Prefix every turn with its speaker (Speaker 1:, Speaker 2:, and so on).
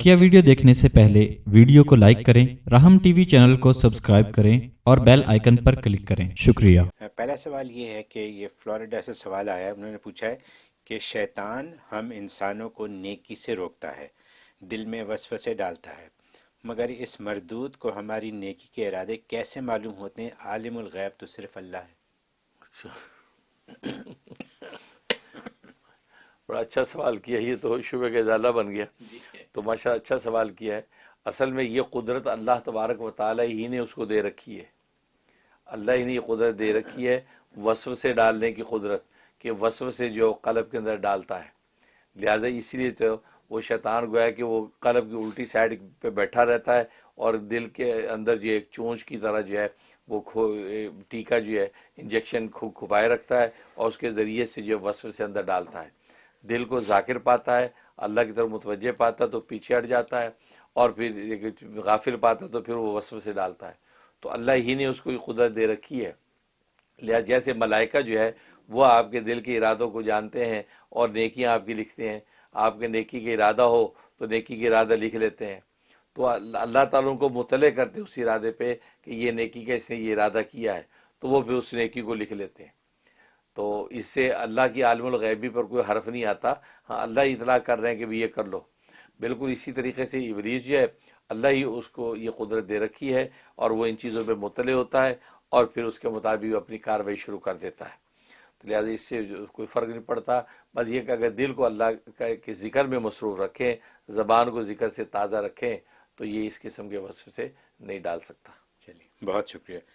Speaker 1: بقیہ ویڈیو دیکھنے سے پہلے ویڈیو کو لائک کریں، راہم ٹی وی چینل کو سبسکرائب کریں اور بیل آئیکن پر کلک کریں۔ شکریہ۔
Speaker 2: پہلا سوال یہ ہے کہ یہ فلوریڈا سے سوال آیا ہے، انہوں نے پوچھا ہے کہ شیطان ہم انسانوں کو نیکی سے روکتا ہے، دل میں وسوسے ڈالتا ہے، مگر اس مردود کو ہماری نیکی کے ارادے کیسے معلوم ہوتے ہیں؟ عالم الغیب تو صرف اللہ ہے۔
Speaker 3: بڑا اچھا سوال کیا، یہ تو شبہ کا ازالہ بن گیا۔ تو ماشاء اچھا سوال کیا ہے۔ اصل میں یہ قدرت اللہ تبارک و تعالی ہی نے اس کو دے رکھی ہے، اللہ ہی نے یہ قدرت دے رکھی ہے، وسوسے ڈالنے کی قدرت، کہ وسوسے جو قلب کے اندر ڈالتا ہے۔ لہذا اسی لیے تو وہ شیطان گویا کہ وہ قلب کی الٹی سائڈ پہ بیٹھا رہتا ہے اور دل کے اندر جو ایک چونچ کی طرح جو ہے وہ ٹیکا جو ہے انجیکشن کھپائے رکھتا ہے اور اس کے ذریعے سے جو وسوسے اندر ڈالتا ہے۔ دل کو ذاکر پاتا ہے، اللہ کی طرف متوجہ پاتا ہے تو پیچھے ہٹ جاتا ہے، اور پھر غافل پاتا ہے تو پھر وہ وسوسے ڈالتا ہے۔ تو اللہ ہی نے اس کو یہ قدرت دے رکھی ہے۔ لہذا جیسے ملائکہ جو ہے وہ آپ کے دل کے ارادوں کو جانتے ہیں اور نیکیاں آپ کی لکھتے ہیں، آپ کے نیکی کا ارادہ ہو تو نیکی کا ارادہ لکھ لیتے ہیں، تو اللہ تعالیٰ ان کو مطلع کرتے اس ارادے پہ کہ یہ نیکی کا اس نے یہ ارادہ کیا ہے، تو وہ پھر اس نیکی کو لکھ لیتے ہیں۔ تو اس سے اللہ کی عالم الغیبی پر کوئی حرف نہیں آتا، ہاں اللہ ہی اطلاع کر رہے ہیں کہ بھی یہ کر لو۔ بالکل اسی طریقے سے ابلیس جو ہے اللہ ہی اس کو یہ قدرت دے رکھی ہے اور وہ ان چیزوں پہ مطلع ہوتا ہے اور پھر اس کے مطابق اپنی کارروائی شروع کر دیتا ہے۔ تو لہٰذا اس سے کوئی فرق نہیں پڑتا، بس یہ کہ اگر دل کو اللہ کے ذکر میں مصروف رکھیں، زبان کو ذکر سے تازہ رکھیں، تو یہ اس قسم کے وصف سے نہیں ڈال سکتا۔
Speaker 2: چلیے، بہت شکریہ۔